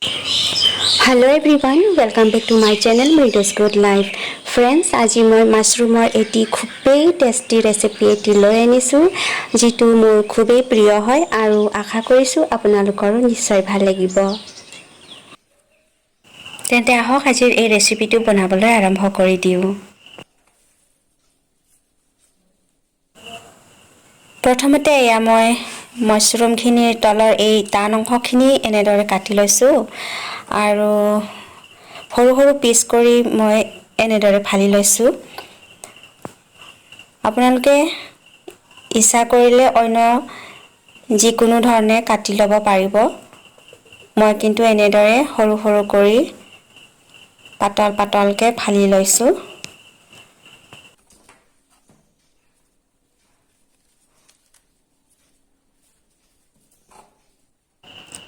Hello everyone, welcome back to my channel Mridus Good Life. Friends, আজি মই মাশৰুমৰ এটি খুবেই টেষ্টি ৰেচিপি এটি লৈ আনিছো যেটো মোৰ খুবেই প্ৰিয় হয় আৰু আশা কৰিছো আপোনালোকৰো নিশ্চয় ভাল লাগিব। তেন্তে আহক আজিৰ এই ৰেচিপিটো বনাবলৈ আৰম্ভ কৰি দিওঁ। প্ৰথমতে এয়া মই মাশৰুমখিনিৰ তলৰ এই টান অংশখিনি এনেদৰে কাটি লৈছো আৰু সৰু সৰু পিচ কৰি মই এনেদৰে ফালি লৈছো। আপোনালোকে ইচ্ছা কৰিলে অন্য যিকোনো ধৰণে কাটি ল'ব পাৰিব। মই কিন্তু এনেদৰে সৰু সৰু কৰি পাতল পাতলকে ফালি লৈছো।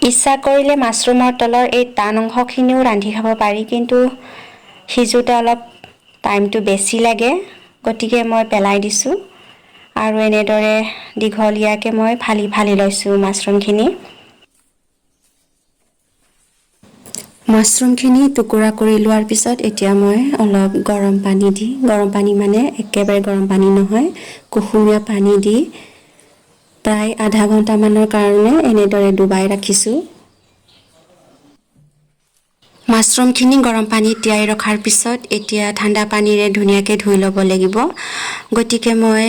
ইচ্ছা কৰিলে মাশৰুমৰ তলৰ এই টান অংশখিনিও ৰান্ধি খাব পাৰি, কিন্তু সিজোতে অলপ টাইমটো বেছি লাগে, গতিকে মই পেলাই দিছো আৰু এনেদৰে দীঘলীয়াকে মই ফালি লৈছো মাশৰুমখিনি। মাশৰুমখিনি টুকুৰা কৰি লোৱাৰ পিছত এতিয়া মই অলপ গৰম পানী মানে একেবাৰে গৰম পানী নহয়, কুহুমীয়া পানী দি প্ৰায় আধা ঘণ্টা মানৰ কাৰণে এনেদৰে ডুবাই ৰাখিছো। মাশৰুমখিনি গৰম পানীত তিয়াই ৰখাৰ পিছত এতিয়া ঠাণ্ডা পানীৰে ধুনীয়াকৈ ধুই ল'ব লাগিব। গতিকে মই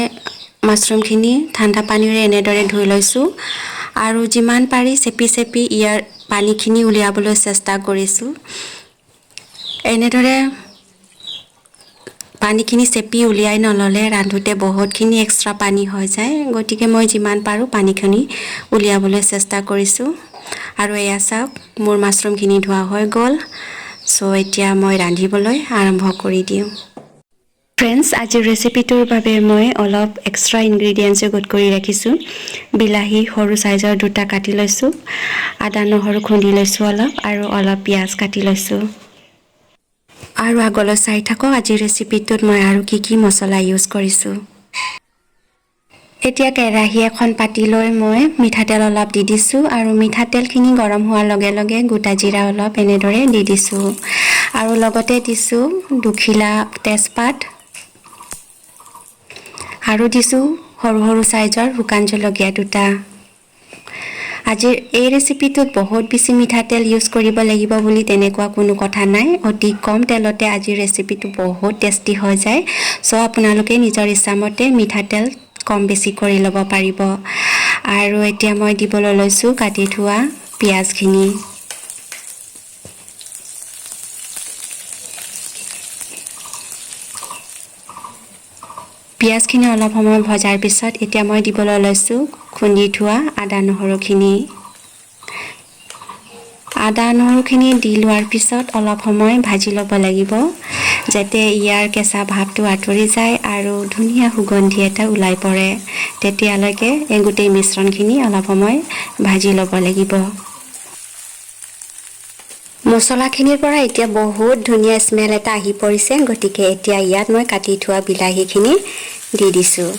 মাশৰুমখিনি ঠাণ্ডা পানীৰে এনেদৰে ধুই লৈছো আৰু যিমান পাৰি চেপি ইয়াৰ পানীখিনি উলিয়াবলৈ চেষ্টা কৰিছো। এনেদৰে পানীখিনি চেপি উলিয়াই নল'লে ৰান্ধোতে বহুতখিনি এক্সট্ৰা পানী হৈ যায়, গতিকে মই যিমান পাৰো পানীখিনি উলিয়াবলৈ চেষ্টা কৰিছো। আৰু এয়া চাওক, মোৰ মাশৰুমখিনি ধোৱা হৈ গ'ল। সো এতিয়া মই ৰান্ধিবলৈ আৰম্ভ কৰি দিওঁ। ফ্ৰেণ্ডছ, আজিৰ ৰেচিপিটোৰ বাবে মই অলপ এক্সট্ৰা ইনগ্ৰেডিয়েণ্টছ গোট কৰি ৰাখিছোঁ। বিলাহী সৰু সাইজৰ দুটা কাটি লৈছোঁ, আদা নহৰু খুন্দি লৈছোঁ অলপ, আৰু অলপ পিঁয়াজ কাটি লৈছোঁ। আৰু আগলৈ চাই থাকক আজিৰ ৰেচিপিটোত মই আৰু কি মছলা ইউজ কৰিছোঁ। এতিয়া কেৰাহী এখন পাতি লৈ মই মিঠাতেল অলপ দি দিছোঁ আৰু মিঠাতেলখিনি গৰম হোৱাৰ লগে লগে গোটা জিৰা অলপ এনেদৰে দি দিছোঁ আৰু লগতে দিছোঁ দুখিলা তেজপাত আৰু দিছোঁ সৰু সৰু সাইজৰ শুকান জলকীয়া দুটা। আজিৰ এই ৰেচিপিটোত বহুত বেছি মিঠাতেল ইউজ কৰিব লাগিব বুলি তেনেকুৱা কোনো কথা নাই। অতি কম তেলতে আজিৰ ৰেচিপিটো বহুত টেষ্টি হৈ যায়। সো আপোনালোকে নিজৰ ইচ্ছামতে মিঠাতেল কম বেছি কৰি ল'ব পাৰিব। আৰু এতিয়া মই দিবলৈ লৈছোঁ কাটি থোৱা পিঁয়াজখিনি। পিঁয়াজখিনি অলপ সময় ভজাৰ পিছত এতিয়া মই দিবলৈ লৈছোঁ খুন্দি থোৱা আদা নহৰুখিনি। আদা নহৰুখিনি দি লোৱাৰ পিছত অলপ সময় ভাজি ল'ব লাগিব, যাতে ইয়াৰ কেঁচা ভাৱটো আঁতৰি যায় আৰু ধুনীয়া সুগন্ধি এটা ওলাই পৰে। তেতিয়ালৈকে এই গোটেই মিশ্ৰণখিনি অলপ সময় ভাজি ল'ব লাগিব। মছলাখিনিৰ পৰা এতিয়া বহুত ধুনীয়া স্মেল এটা আহি পৰিছে, গতিকে এতিয়া ইয়াত মই কাটি থোৱা বিলাহীখিনি দি দিছোঁ।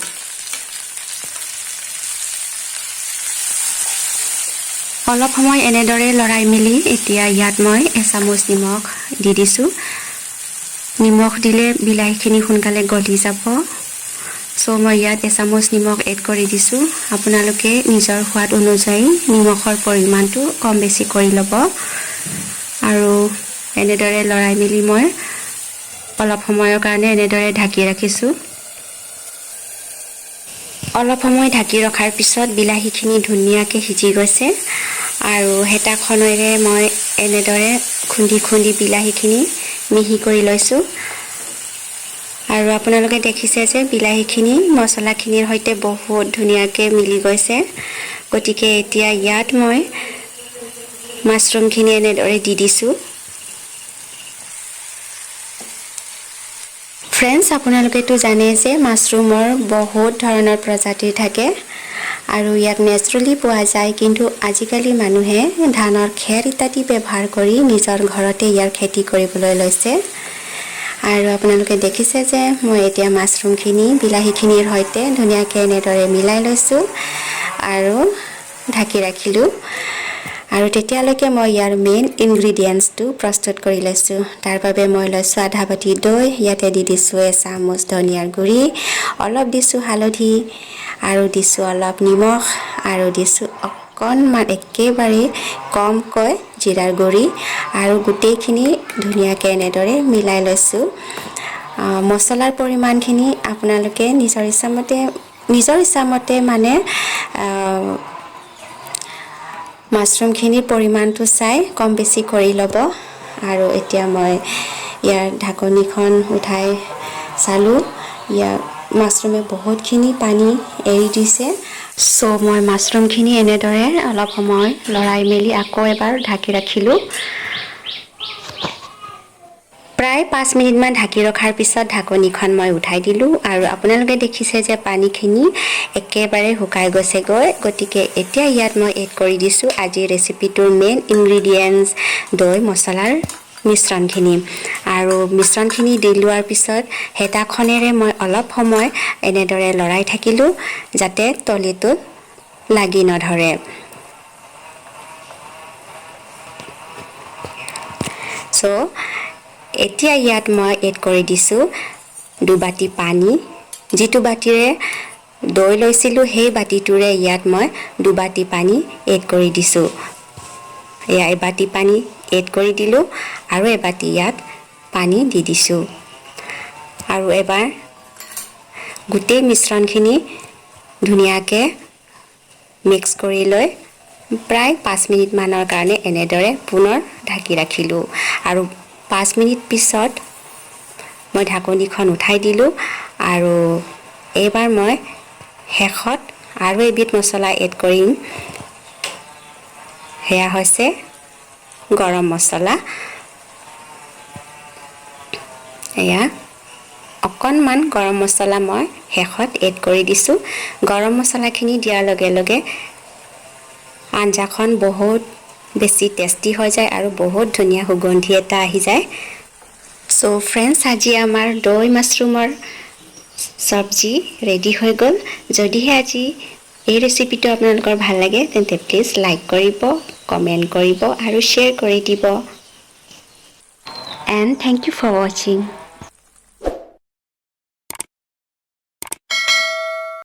অলপ সময় এনেদৰে লৰাই মেলি এতিয়া ইয়াত মই এচামুচ নিমখ দি দিছোঁ। নিমখ দিলে বিলাহীখিনি সোনকালে গলি যাব। সো মই ইয়াত এচামুচ নিমখ এড কৰি দিছোঁ। আপোনালোকে নিজৰ সোৱাদ অনুযায়ী নিমখৰ পৰিমাণটো কম বেছি কৰি ল'ব। আৰু এনেদৰে লৰাই মেলি মই অলপ সময়ৰ কাৰণে এনেদৰে ঢাকি ৰাখিছোঁ। অলপ সময় ঢাকি ৰখাৰ পিছত বিলাহীখিনি ধুনীয়াকৈ সিজি গৈছে আৰু হেতাখনেৰে মই এনেদৰে খুন্দি বিলাহীখিনি মিহি কৰি লৈছোঁ। আৰু আপোনালোকে দেখিছে যে বিলাহীখিনি মছলাখিনিৰ সৈতে বহুত ধুনীয়াকৈ মিলি গৈছে। গতিকে এতিয়া ইয়াত মই মাশৰুমখিনি এনেদৰে দি দিছোঁ। ফ্ৰেণ্ডছ, আপোনালোকেতো জানে যে মাশৰুমৰ বহুত ধৰণৰ প্ৰজাতিৰ থাকে আৰু ইয়াক নেচাৰেলি পোৱা যায়, কিন্তু আজিকালি মানুহে ধানৰ খেৰ ইত্যাদি ব্যৱহাৰ কৰি নিজৰ ঘৰতে ইয়াৰ খেতি কৰিবলৈ লৈছে। আৰু আপোনালোকে দেখিছে যে মই এতিয়া মাশৰুমখিনি বিলাহীখিনিৰ সৈতে ধুনীয়াকৈ এনেদৰে মিলাই লৈছোঁ আৰু ঢাকি ৰাখিলোঁ। আৰু তেতিয়ালৈকে মই ইয়াৰ মেইন ইনগ্ৰেডিয়েন্টছটো প্ৰস্তুত কৰি লৈছোঁ। তাৰ বাবে মই লৈছোঁ আধা বাটি দৈ, ইয়াতে দি দিছোঁ এচামুচ ধনিয়াৰ গুড়ি, অলপ দিছোঁ হালধি আৰু দিছোঁ অলপ নিমখ আৰু দিছোঁ অকণমান একেবাৰে কমকৈ জিৰাৰ গুড়ি আৰু গোটেইখিনি ধুনীয়াকৈ এনেদৰে মিলাই লৈছোঁ। মছলাৰ পৰিমাণখিনি আপোনালোকে নিজৰ ইচ্ছামতে মানে মাছৰুমখিনিৰ পৰিমাণটো চাই কম বেছি কৰি ল'ব। আৰু এতিয়া মই ইয়াৰ ঢাকনিখন উঠাই চালোঁ, ইয়াৰ মাছৰুমে বহুতখিনি পানী এৰি দিছে। চ' মই মাছৰুমখিনি এনেদৰে অলপ সময় লৰাই মেলি আকৌ এবাৰ ঢাকি ৰাখিলোঁ। প্ৰায় 5 মিনিটমান ঢাকি ৰখাৰ পিছত ঢাকনিখন মই উঠাই দিলোঁ আৰু আপোনালোকে দেখিছে যে পানীখিনি একেবাৰে শুকাই গৈছেগৈ। গতিকে এতিয়া ইয়াত মই এড কৰি দিছোঁ আজিৰ ৰেচিপিটোৰ মেইন ইনগ্ৰেডিয়েণ্টছ দৈ মছলাৰ মিশ্ৰণখিনি। আৰু মিশ্ৰণখিনি দি লোৱাৰ পিছত হেতাখনেৰে মই অলপ সময় এনেদৰে লৰাই থাকিলোঁ যাতে তলিটোত লাগি নধৰে। চ' এতিয়া ইয়াত মই এড কৰি দিছোঁ 2 বাটি পানী। যিটো বাটিৰে দৈ লৈছিলোঁ সেই বাটিটোৰে ইয়াত মই 2 বাটি পানী এড কৰি দিছোঁ। এয়া এবাটি পানী এড কৰি দিলোঁ আৰু এবাটি ইয়াত পানী দি দিছোঁ আৰু এবাৰ গোটেই মিশ্ৰণখিনি ধুনীয়াকৈ মিক্স কৰি লৈ প্ৰায় 5 মিনিটমানৰ কাৰণে এনেদৰে পুনৰ ঢাকি ৰাখিলোঁ আৰু 5 মিনিট পিছত মই ঢাকনিখন উঠাই দিলোঁ আৰু এইবাৰ মই শেষত আৰু এবিধ মছলা এড কৰিম। সেয়া হৈছে গৰম মছলা। এয়া অকণমান গৰম মছলা মই শেষত এড কৰি দিছোঁ। গৰম মছলাখিনি দিয়াৰ লগে লগে আঞ্জাখন বহুত বেছি টেষ্টি হৈ যায় আৰু বহুত ধুনীয়া সুগন্ধি এটা আহি যায়। চ' ফ্ৰেণ্ডছ, আজি আমাৰ দৈ মাছৰুমৰ চব্জি ৰেডি হৈ গ'ল। যদিহে আজি এই ৰেচিপিটো আপোনালোকৰ ভাল লাগে তেন্তে প্লিজ লাইক কৰিব, কমেণ্ট কৰিব আৰু শ্বেয়াৰ কৰি দিব। এণ্ড থেংক ইউ ফৰ ৱাচিং।